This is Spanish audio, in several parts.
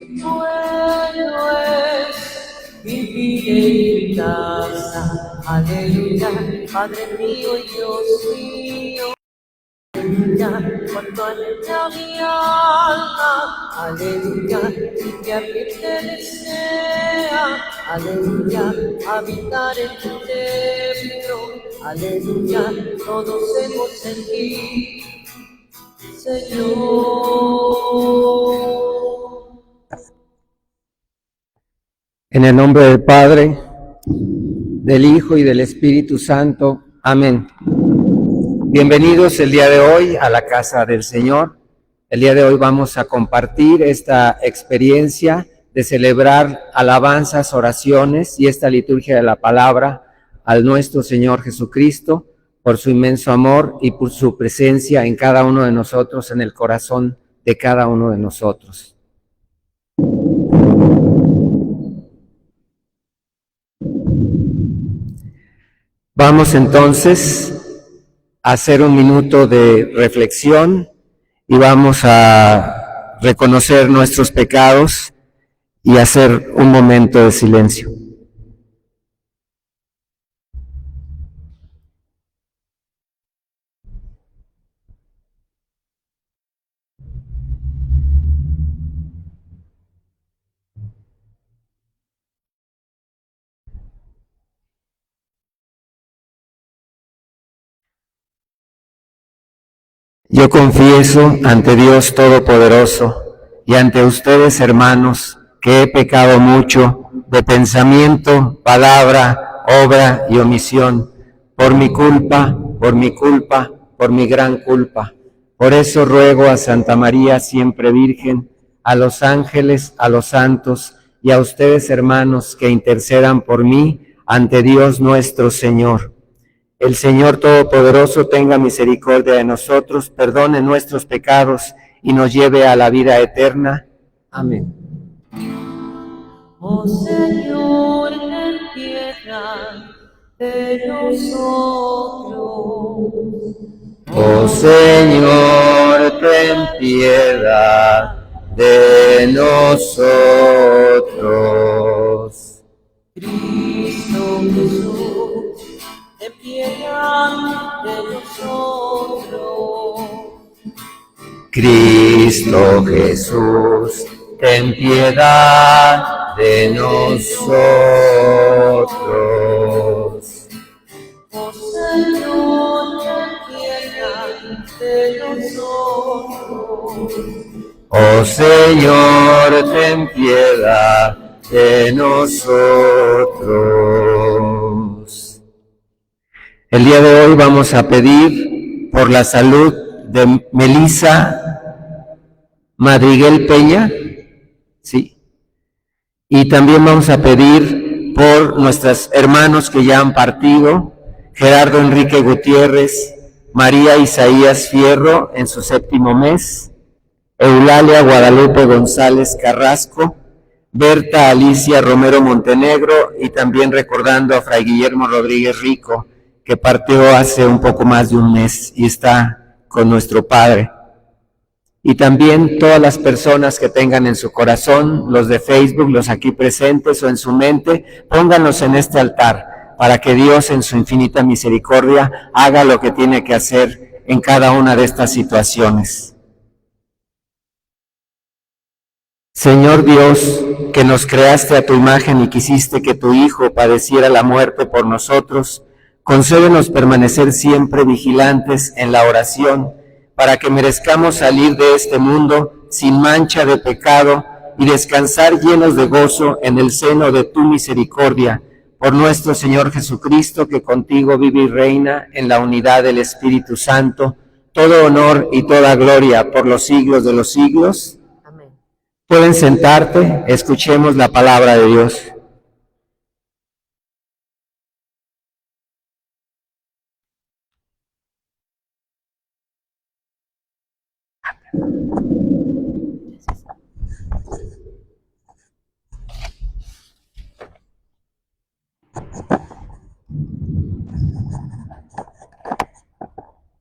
Bueno es vivir en tu casa, aleluya, Padre mío y Dios mío. Aleluya, cuando anhela mi alma, aleluya, y que a ti te desea, aleluya, habitar en tu templo, aleluya, todos hemos en ti, Señor. En el nombre del Padre, del Hijo y del Espíritu Santo. Amén. Bienvenidos el día de hoy a la casa del Señor. El día de hoy vamos a compartir esta experiencia de celebrar alabanzas, oraciones y esta liturgia de la palabra al nuestro Señor Jesucristo por su inmenso amor y por su presencia en cada uno de nosotros, en el corazón de cada uno de nosotros. Vamos entonces a hacer un minuto de reflexión y vamos a reconocer nuestros pecados y hacer un momento de silencio. Yo confieso ante Dios Todopoderoso y ante ustedes, hermanos, que he pecado mucho de pensamiento, palabra, obra y omisión, por mi culpa, por mi gran culpa. Por eso ruego a Santa María, siempre Virgen, a los ángeles, a los santos y a ustedes, hermanos, que intercedan por mí ante Dios nuestro Señor. El Señor Todopoderoso tenga misericordia de nosotros, perdone nuestros pecados y nos lleve a la vida eterna. Amén. Oh Señor, ten piedad de nosotros. Oh Señor, ten piedad de nosotros. Cristo Jesús, ten piedad de nosotros. Cristo Jesús, ten piedad de nosotros. Oh Señor, ten piedad de nosotros. Oh Señor, ten piedad de nosotros. El día de hoy vamos a pedir por la salud de Melissa Madriguel Peña, sí, y también vamos a pedir por nuestros hermanos que ya han partido, Gerardo Enrique Gutiérrez, María Isaías Fierro en su 7º mes, Eulalia Guadalupe González Carrasco, Berta Alicia Romero Montenegro y también recordando a Fray Guillermo Rodríguez Rico, que partió hace un poco más de un mes y está con nuestro Padre. Y también todas las personas que tengan en su corazón, los de Facebook, los aquí presentes o en su mente, pónganlos en este altar para que Dios en su infinita misericordia haga lo que tiene que hacer en cada una de estas situaciones. Señor Dios, que nos creaste a tu imagen y quisiste que tu Hijo padeciera la muerte por nosotros, concédenos permanecer siempre vigilantes en la oración, para que merezcamos salir de este mundo sin mancha de pecado y descansar llenos de gozo en el seno de tu misericordia, por nuestro Señor Jesucristo, que contigo vive y reina en la unidad del Espíritu Santo, todo honor y toda gloria por los siglos de los siglos. Amén. Pueden sentarte, escuchemos la palabra de Dios.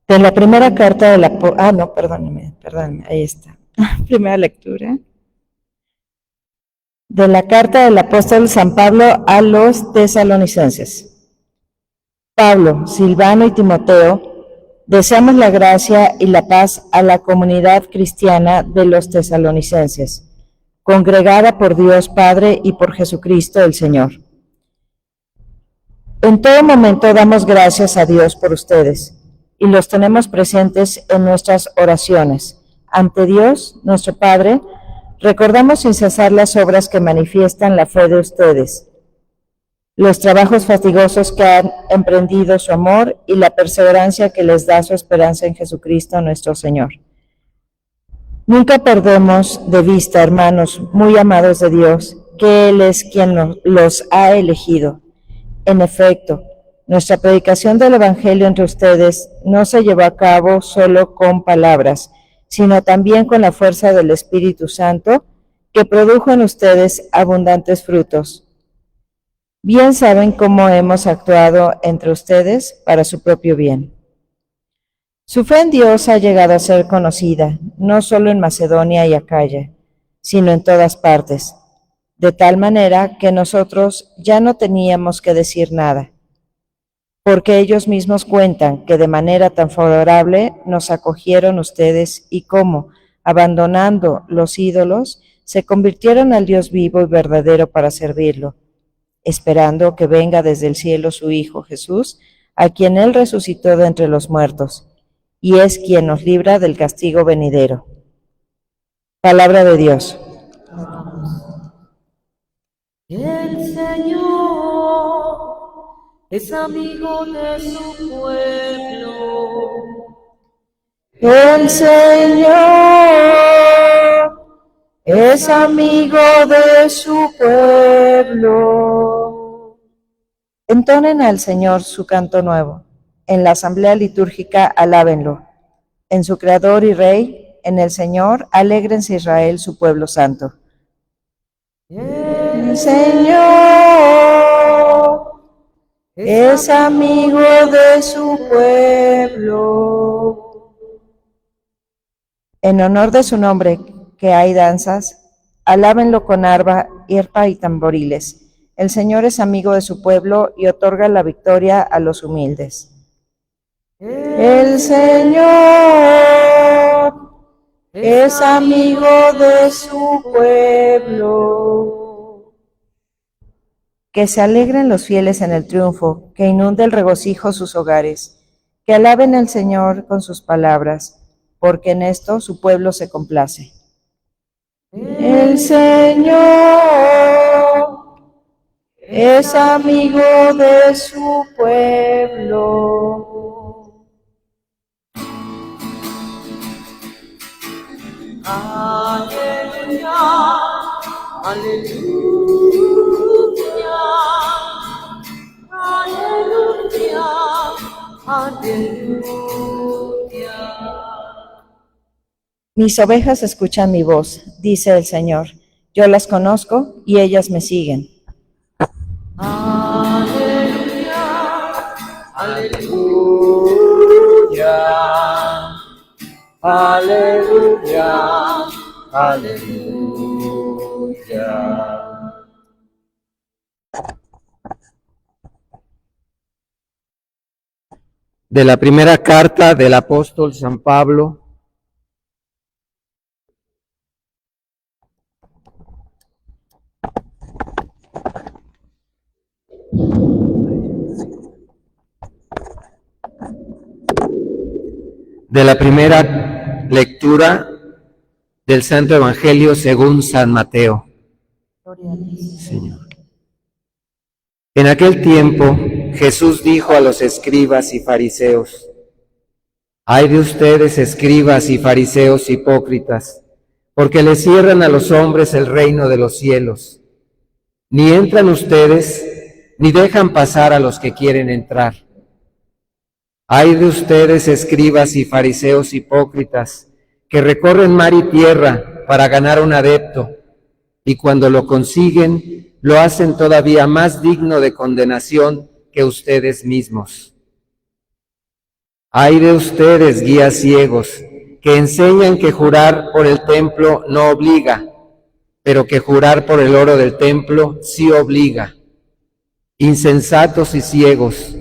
De la primera carta de la... perdóneme, ahí está. Primera lectura De la carta del apóstol San Pablo a los tesalonicenses. Pablo, Silvano y Timoteo, deseamos la gracia y la paz a la comunidad cristiana de los tesalonicenses, congregada por Dios Padre y por Jesucristo el Señor. En todo momento damos gracias a Dios por ustedes y los tenemos presentes en nuestras oraciones. Ante Dios, nuestro Padre, recordamos sin cesar las obras que manifiestan la fe de ustedes, los trabajos fatigosos que han emprendido su amor y la perseverancia que les da su esperanza en Jesucristo nuestro Señor. Nunca perdemos de vista, hermanos muy amados de Dios, que Él es quien los ha elegido. En efecto, nuestra predicación del Evangelio entre ustedes no se llevó a cabo solo con palabras, sino también con la fuerza del Espíritu Santo, que produjo en ustedes abundantes frutos. Bien saben cómo hemos actuado entre ustedes para su propio bien. Su fe en Dios ha llegado a ser conocida, no solo en Macedonia y Acaya, sino en todas partes, de tal manera que nosotros ya no teníamos que decir nada, porque ellos mismos cuentan que de manera tan favorable nos acogieron ustedes y cómo, abandonando los ídolos, se convirtieron al Dios vivo y verdadero para servirlo, esperando que venga desde el cielo su Hijo Jesús, a quien Él resucitó de entre los muertos, y es quien nos libra del castigo venidero. Palabra de Dios. El Señor es amigo de su pueblo. El Señor es amigo de su pueblo. Entonen al Señor su canto nuevo. En la asamblea litúrgica alábenlo. En su Creador y Rey, en el Señor, alégrense Israel, su pueblo santo. El Señor es amigo de su pueblo. En honor de su nombre, que hay danzas, alábenlo con arpa y tamboriles. El Señor es amigo de su pueblo y otorga la victoria a los humildes. El Señor es amigo de su pueblo. Que se alegren los fieles en el triunfo, que inunde el regocijo sus hogares, que alaben al Señor con sus palabras, porque en esto su pueblo se complace. El Señor es amigo de su pueblo. Aleluya, aleluya, aleluya, aleluya. Mis ovejas escuchan mi voz, dice el Señor. Yo las conozco y ellas me siguen. Aleluya, aleluya, aleluya, aleluya. De la primera carta del apóstol San Pablo de la primera lectura del Santo Evangelio según San Mateo. Señor. En aquel tiempo Jesús dijo a los escribas y fariseos: «Ay de ustedes, escribas y fariseos hipócritas, porque les cierran a los hombres el reino de los cielos. Ni entran ustedes, ni dejan pasar a los que quieren entrar. Ay de ustedes, escribas y fariseos hipócritas, que recorren mar y tierra para ganar un adepto, y cuando lo consiguen, lo hacen todavía más digno de condenación que ustedes mismos. Ay de ustedes, guías ciegos, que enseñan que jurar por el templo no obliga, pero que jurar por el oro del templo sí obliga. Insensatos y ciegos,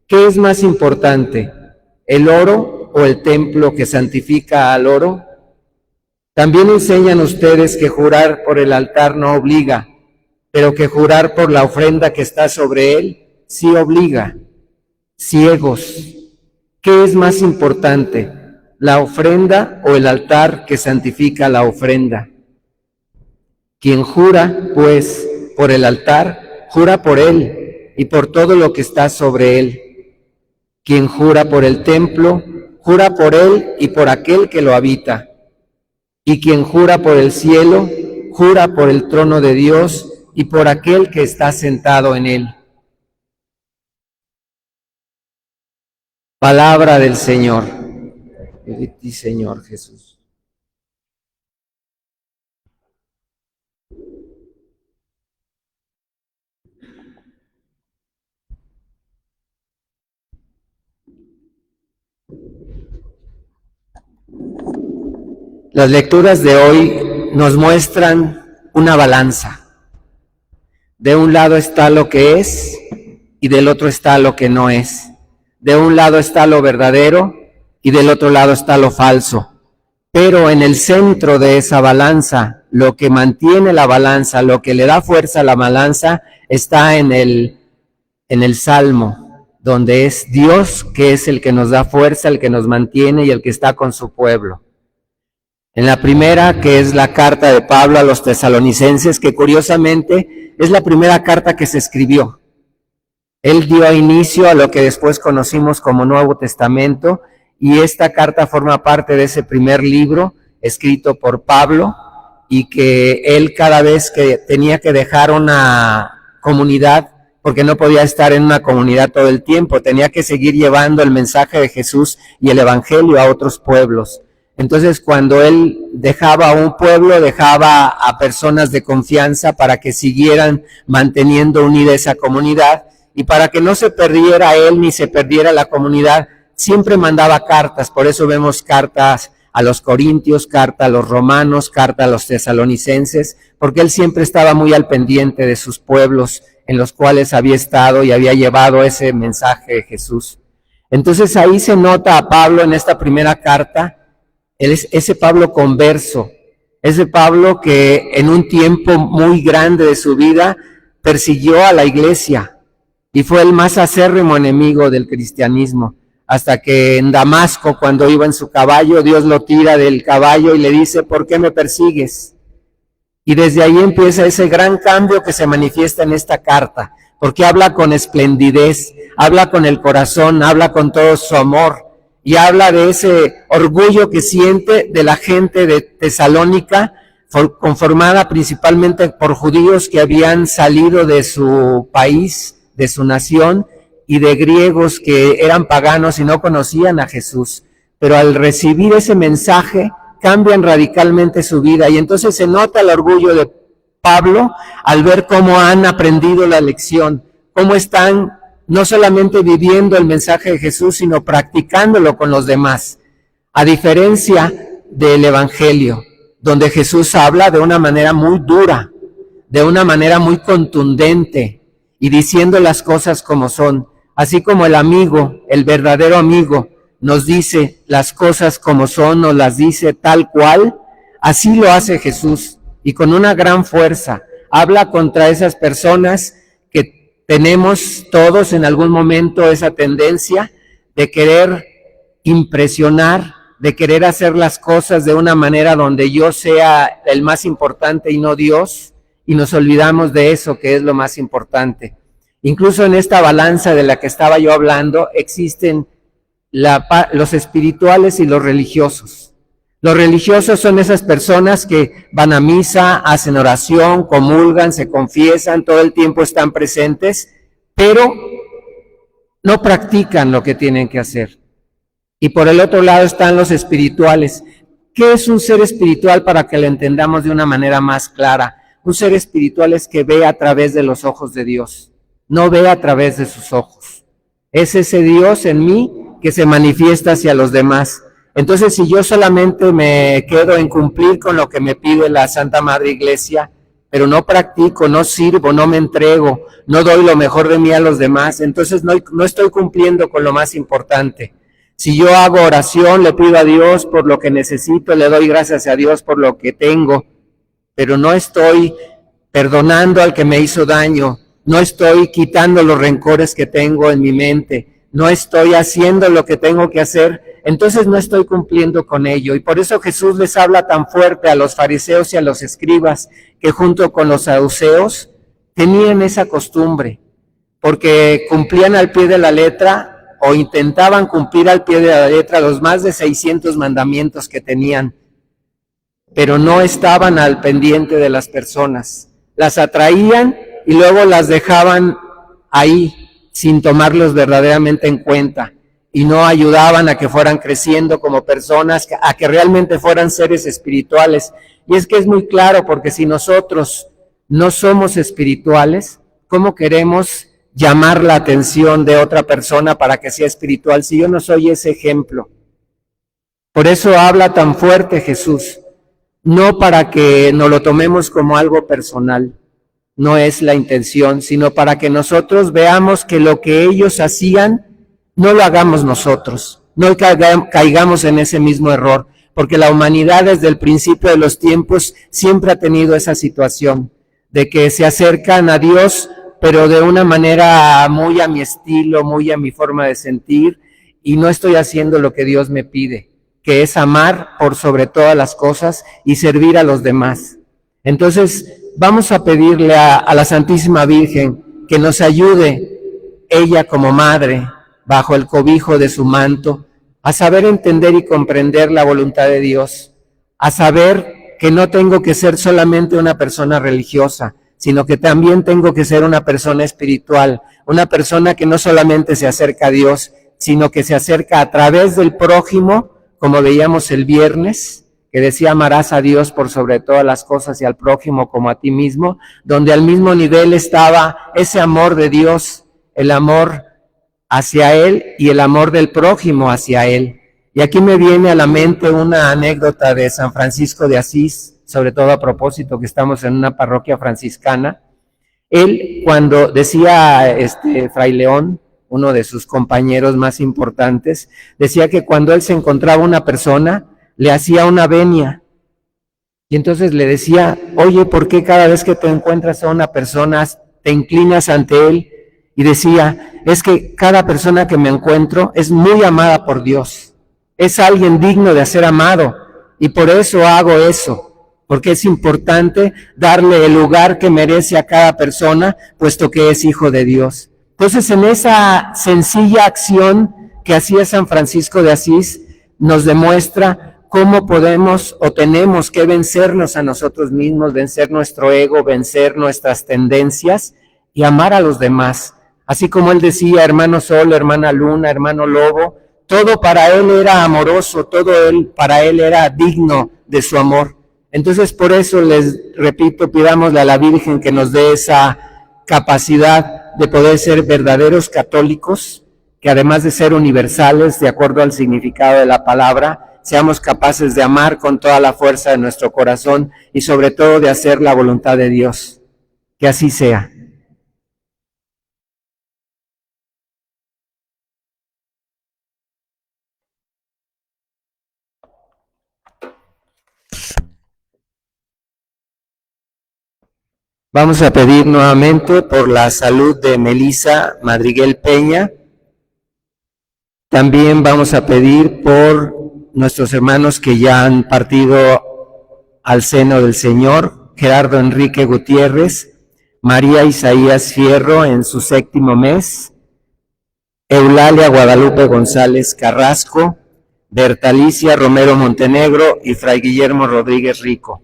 ¿qué es más importante, el oro o el templo que santifica al oro? También enseñan ustedes que jurar por el altar no obliga, pero que jurar por la ofrenda que está sobre él sí obliga. Ciegos, ¿qué es más importante, la ofrenda o el altar que santifica la ofrenda? Quien jura, pues, por el altar, jura por él y por todo lo que está sobre él. Quien jura por el templo, jura por él y por aquel que lo habita. Y quien jura por el cielo, jura por el trono de Dios y por aquel que está sentado en él. Palabra del Señor. De ti, Señor Jesús. Las lecturas de hoy nos muestran una balanza. De un lado está lo que es y del otro está lo que no es. De un lado está lo verdadero y del otro lado está lo falso. Pero en el centro de esa balanza, lo que mantiene la balanza, lo que le da fuerza a la balanza, está en el Salmo, donde es Dios que es el que nos da fuerza, el que nos mantiene y el que está con su pueblo. En la primera, que es la carta de Pablo a los tesalonicenses, que curiosamente es la primera carta que se escribió. Él dio inicio a lo que después conocimos como Nuevo Testamento, y esta carta forma parte de ese primer libro escrito por Pablo, y que él cada vez que tenía que dejar una comunidad, porque no podía estar en una comunidad todo el tiempo, tenía que seguir llevando el mensaje de Jesús y el evangelio a otros pueblos. Entonces, cuando él dejaba a un pueblo, dejaba a personas de confianza para que siguieran manteniendo unida esa comunidad, y para que no se perdiera él ni se perdiera la comunidad, siempre mandaba cartas. Por eso vemos cartas a los corintios, carta a los romanos, carta a los tesalonicenses, porque él siempre estaba muy al pendiente de sus pueblos en los cuales había estado y había llevado ese mensaje de Jesús. Entonces ahí se nota a Pablo en esta primera carta, ese Pablo converso, ese Pablo que en un tiempo muy grande de su vida persiguió a la iglesia y fue el más acérrimo enemigo del cristianismo, hasta que en Damasco, cuando iba en su caballo, Dios lo tira del caballo y le dice: ¿por qué me persigues? Y desde ahí empieza ese gran cambio que se manifiesta en esta carta, porque habla con esplendidez, habla con el corazón, habla con todo su amor, y habla de ese orgullo que siente de la gente de Tesalónica, conformada principalmente por judíos que habían salido de su país, de su nación, y de griegos que eran paganos y no conocían a Jesús. Pero al recibir ese mensaje, cambian radicalmente su vida, y entonces se nota el orgullo de Pablo al ver cómo han aprendido la lección, cómo están no solamente viviendo el mensaje de Jesús, sino practicándolo con los demás. A diferencia del Evangelio, donde Jesús habla de una manera muy dura, de una manera muy contundente, y diciendo las cosas como son. Así como el amigo, el verdadero amigo, nos dice las cosas como son, nos las dice tal cual, así lo hace Jesús, y con una gran fuerza. Habla contra esas personas que tenemos todos en algún momento esa tendencia de querer impresionar, de querer hacer las cosas de una manera donde yo sea el más importante y no Dios, y nos olvidamos de eso que es lo más importante. Incluso en esta balanza de la que estaba yo hablando, existen los espirituales y los religiosos. Los religiosos son esas personas que van a misa, hacen oración, comulgan, se confiesan, todo el tiempo están presentes, pero no practican lo que tienen que hacer. Y por el otro lado están los espirituales. ¿Qué es un ser espiritual para que lo entendamos de una manera más clara? Un ser espiritual es que ve a través de los ojos de Dios, no ve a través de sus ojos. Es ese Dios en mí que se manifiesta hacia los demás. Entonces, si yo solamente me quedo en cumplir con lo que me pide la Santa Madre Iglesia, pero no practico, no sirvo, no me entrego, no doy lo mejor de mí a los demás, entonces no estoy cumpliendo con lo más importante. Si yo hago oración, le pido a Dios por lo que necesito, le doy gracias a Dios por lo que tengo, pero no estoy perdonando al que me hizo daño, no estoy quitando los rencores que tengo en mi mente, no estoy haciendo lo que tengo que hacer, entonces no estoy cumpliendo con ello. Y por eso Jesús les habla tan fuerte a los fariseos y a los escribas, que junto con los saduceos tenían esa costumbre, porque cumplían al pie de la letra o intentaban cumplir al pie de la letra los más de 600 mandamientos que tenían, pero no estaban al pendiente de las personas. Las atraían y luego las dejaban ahí sin tomarlos verdaderamente en cuenta y no ayudaban a que fueran creciendo como personas, a que realmente fueran seres espirituales. Y es que es muy claro, porque si nosotros no somos espirituales, ¿cómo queremos llamar la atención de otra persona para que sea espiritual si yo no soy ese ejemplo? Por eso habla tan fuerte Jesús, no para que nos lo tomemos como algo personal, no es la intención, sino para que nosotros veamos que lo que ellos hacían, no lo hagamos nosotros, no caigamos en ese mismo error, porque la humanidad desde el principio de los tiempos siempre ha tenido esa situación, de que se acercan a Dios, pero de una manera muy a mi estilo, muy a mi forma de sentir, y no estoy haciendo lo que Dios me pide, que es amar por sobre todas las cosas y servir a los demás. Entonces, vamos a pedirle a la Santísima Virgen que nos ayude, ella como madre, bajo el cobijo de su manto, a saber entender y comprender la voluntad de Dios, a saber que no tengo que ser solamente una persona religiosa, sino que también tengo que ser una persona espiritual, una persona que no solamente se acerca a Dios, sino que se acerca a través del prójimo, como veíamos el viernes, que decía amarás a Dios por sobre todas las cosas y al prójimo como a ti mismo, donde al mismo nivel estaba ese amor de Dios, el amor hacia Él y el amor del prójimo hacia Él. Y aquí me viene a la mente una anécdota de San Francisco de Asís, sobre todo a propósito que estamos en una parroquia franciscana. Él, cuando decía Fray León, uno de sus compañeros más importantes, decía que cuando él se encontraba una persona, le hacía una venia. Y entonces le decía, oye, ¿por qué cada vez que te encuentras a una persona te inclinas ante él? Y decía, es que cada persona que me encuentro es muy amada por Dios. Es alguien digno de ser amado. Y por eso hago eso. Porque es importante darle el lugar que merece a cada persona, puesto que es hijo de Dios. Entonces, en esa sencilla acción que hacía San Francisco de Asís, nos demuestra cómo podemos o tenemos que vencernos a nosotros mismos, vencer nuestro ego, vencer nuestras tendencias y amar a los demás. Así como él decía, hermano sol, hermana luna, hermano lobo, todo para él era amoroso, todo para él era digno de su amor. Entonces, por eso les repito, pidámosle a la Virgen que nos dé esa capacidad de poder ser verdaderos católicos, que además de ser universales, de acuerdo al significado de la palabra, seamos capaces de amar con toda la fuerza de nuestro corazón y sobre todo de hacer la voluntad de Dios. Que así sea. Vamos a pedir nuevamente por la salud de Melisa Madriguel Peña. También vamos a pedir por nuestros hermanos que ya han partido al seno del Señor, Gerardo Enrique Gutiérrez, María Isaías Fierro en su 7º mes, Eulalia Guadalupe González Carrasco, Bertalicia Romero Montenegro y Fray Guillermo Rodríguez Rico.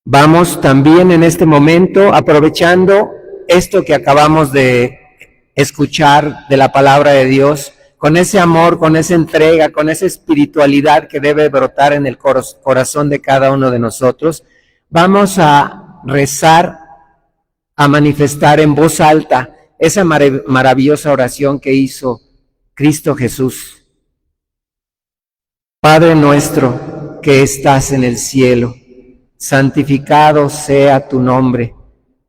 Vamos también en este momento, aprovechando esto que acabamos de escuchar de la palabra de Dios, con ese amor, con esa entrega, con esa espiritualidad que debe brotar en el corazón de cada uno de nosotros, vamos a rezar, a manifestar en voz alta esa maravillosa oración que hizo Cristo Jesús. Padre nuestro que estás en el cielo, santificado sea tu nombre.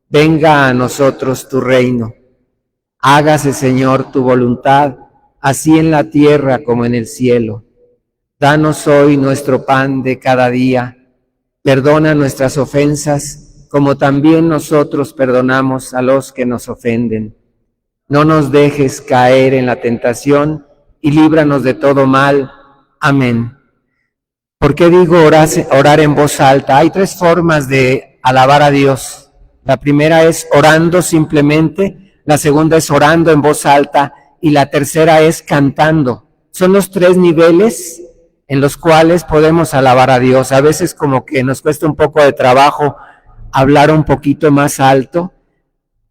Venga a nosotros tu reino. Hágase, Señor, tu voluntad, así en la tierra como en el cielo. Danos hoy nuestro pan de cada día. Perdona nuestras ofensas, como también nosotros perdonamos a los que nos ofenden. No nos dejes caer en la tentación y líbranos de todo mal. Amén. ¿Por qué digo orar en voz alta? Hay 3 formas de alabar a Dios. La primera es orando simplemente, la segunda es orando en voz alta y la tercera es cantando. Son los 3 niveles en los cuales podemos alabar a Dios. A veces como que nos cuesta un poco de trabajo hablar un poquito más alto.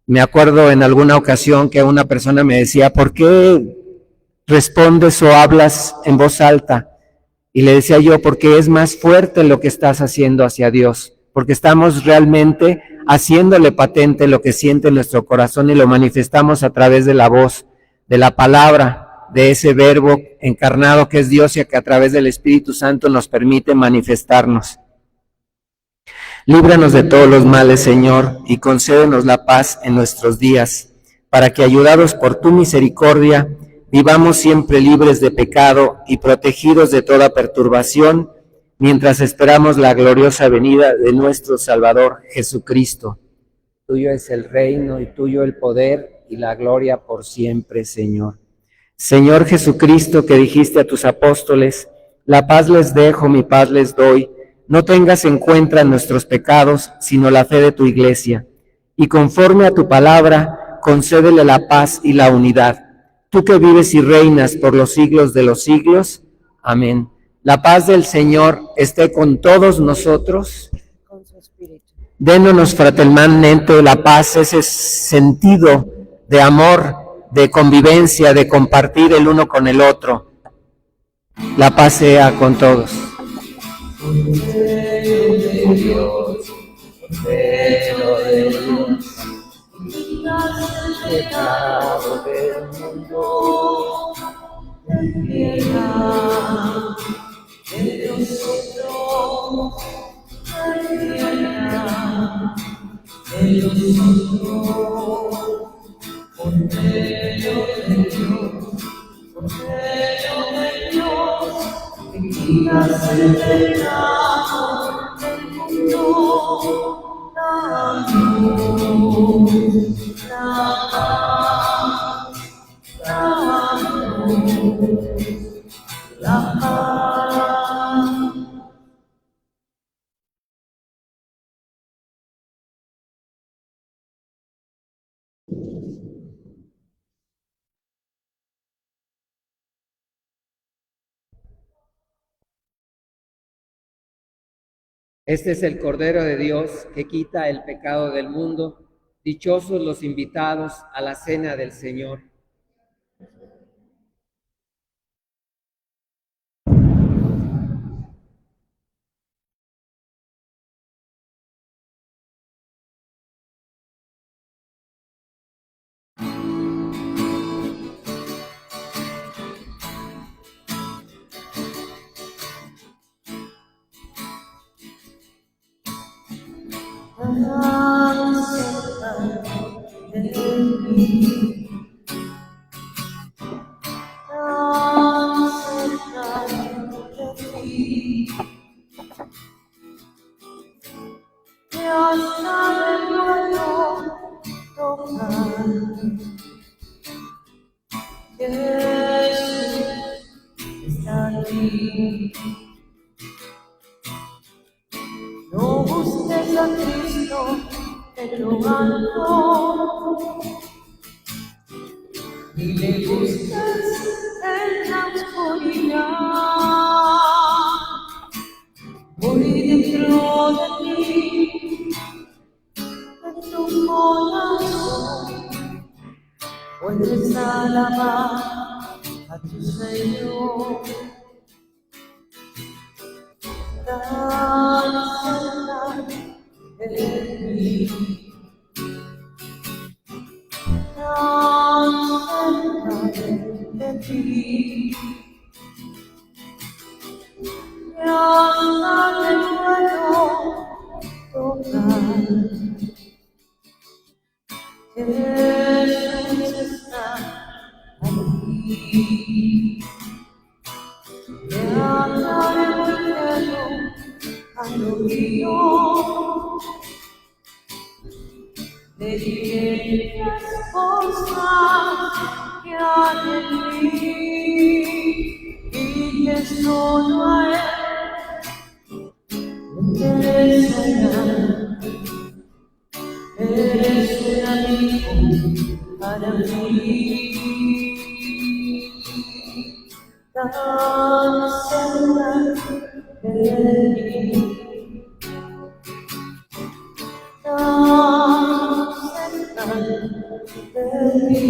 Me acuerdo en alguna ocasión que una persona me decía, ¿por qué respondes o hablas en voz alta? Y le decía yo, porque es más fuerte lo que estás haciendo hacia Dios, porque estamos realmente haciéndole patente lo que siente nuestro corazón y lo manifestamos a través de la voz, de la palabra, de ese verbo encarnado que es Dios y que a través del Espíritu Santo nos permite manifestarnos. Líbranos de todos los males, Señor, y concédenos la paz en nuestros días, para que, ayudados por tu misericordia, vivamos siempre libres de pecado y protegidos de toda perturbación, mientras esperamos la gloriosa venida de nuestro Salvador Jesucristo. Tuyo es el reino y tuyo el poder y la gloria por siempre, Señor. Señor Jesucristo, que dijiste a tus apóstoles, la paz les dejo, mi paz les doy. No tengas en cuenta nuestros pecados, sino la fe de tu iglesia. Y conforme a tu palabra, concédele la paz y la unidad. Tú que vives y reinas por los siglos de los siglos. Amén. La paz del Señor esté con todos nosotros. Con su espíritu. Démonos fraternalmente la paz, ese sentido de amor, de convivencia, de compartir el uno con el otro. La paz sea con todos. Cordero de Dios, Cordero de Dios, quitas el pecado del mundo, ten piedad de nosotros, ten piedad de nosotros, Cordero de Dios, Cordero de Dios, que quitas el pecado del mundo, danos la paz, danos la paz. Este es el Cordero de Dios que quita el pecado del mundo. Dichosos los invitados a la cena del Señor. No busques a Cristo en lo alto, ni le busques en la oscuridad. Hoy dentro de ti, en tu corazón, puedes alabar a tu Señor. Tan cerca de mí, tan cerca de ti. Jesús está aquí. Te hablaré muy lejos al oído. Te diré las cosas que hay en mí y que solo a Él le interesará. Eres un amigo para mí, tan cerca de mí, tan cerca de mí,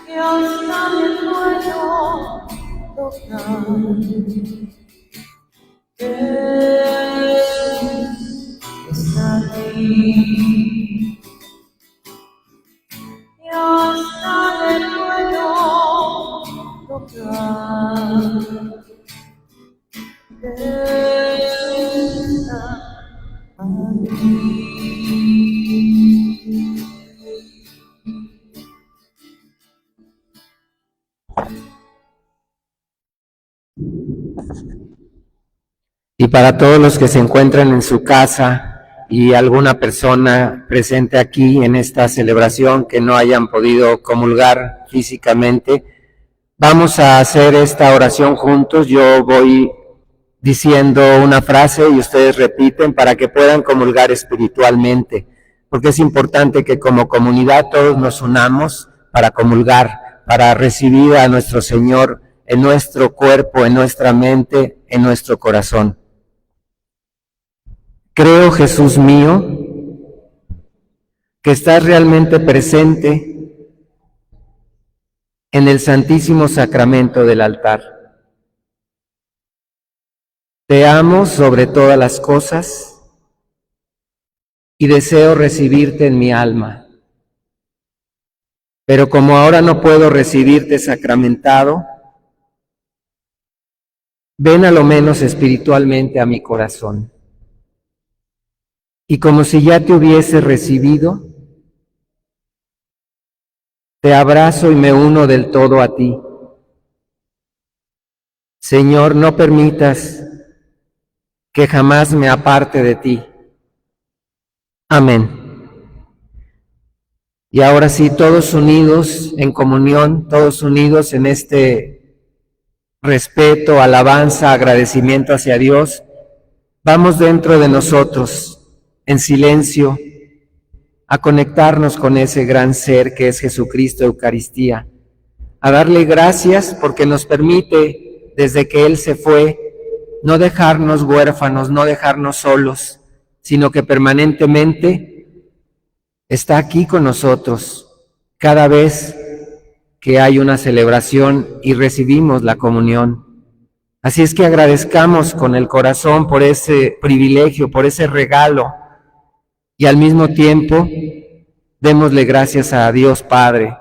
que hasta me puedo tocar. Está aquí y hasta le puedo tocar. Jesús está aquí. Y para todos los que se encuentran en su casa y alguna persona presente aquí en esta celebración que no hayan podido comulgar físicamente, vamos a hacer esta oración juntos. Yo voy diciendo una frase y ustedes repiten para que puedan comulgar espiritualmente, porque es importante que como comunidad todos nos unamos para comulgar, para recibir a nuestro Señor en nuestro cuerpo, en nuestra mente, en nuestro corazón. Creo, Jesús mío, que estás realmente presente en el Santísimo Sacramento del altar. Te amo sobre todas las cosas y deseo recibirte en mi alma. Pero como ahora no puedo recibirte sacramentado, ven a lo menos espiritualmente a mi corazón. Y como si ya te hubiese recibido, te abrazo y me uno del todo a ti. Señor, no permitas que jamás me aparte de ti. Amén. Y ahora sí, todos unidos en comunión, todos unidos en este respeto, alabanza, agradecimiento hacia Dios, vamos dentro de nosotros, en silencio, a conectarnos con ese gran ser que es Jesucristo Eucaristía, a darle gracias porque nos permite, desde que Él se fue, no dejarnos huérfanos, no dejarnos solos, sino que permanentemente está aquí con nosotros cada vez que hay una celebración y recibimos la comunión. Así es que agradezcamos con el corazón por ese privilegio, por ese regalo, y al mismo tiempo démosle gracias a Dios Padre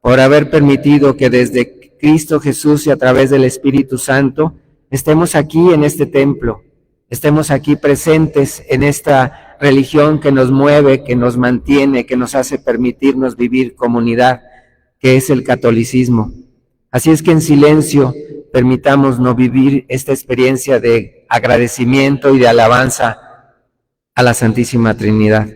por haber permitido que desde Cristo Jesús y a través del Espíritu Santo estemos aquí en este templo, estemos aquí presentes en esta religión que nos mueve, que nos mantiene, que nos hace permitirnos vivir comunidad, que es el catolicismo. Así es que en silencio permitámonos vivir esta experiencia de agradecimiento y de alabanza a la Santísima Trinidad.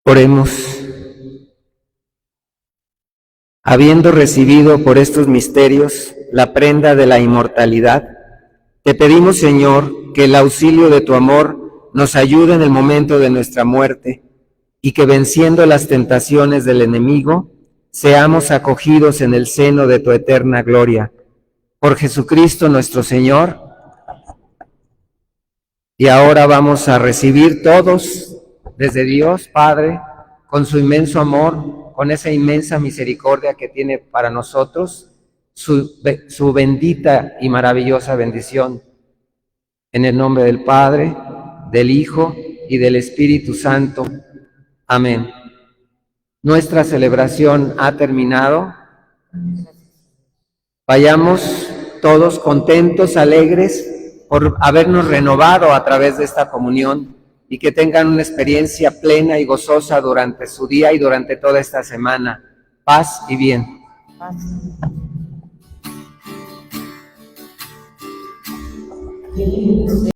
Oremos. Habiendo recibido por estos misterios la prenda de la inmortalidad, te pedimos, Señor, que el auxilio de tu amor nos ayude en el momento de nuestra muerte y que venciendo las tentaciones del enemigo, seamos acogidos en el seno de tu eterna gloria. por Jesucristo nuestro Señor. Y ahora vamos a recibir todos desde Dios Padre, con su inmenso amor, con esa inmensa misericordia que tiene para nosotros, su bendita y maravillosa bendición. En el nombre del Padre, del Hijo y del Espíritu Santo. Amén. Nuestra celebración ha terminado. Vayamos todos contentos, alegres, por habernos renovado a través de esta comunión, y que tengan una experiencia plena y gozosa durante su día y durante toda esta semana. Paz y bien.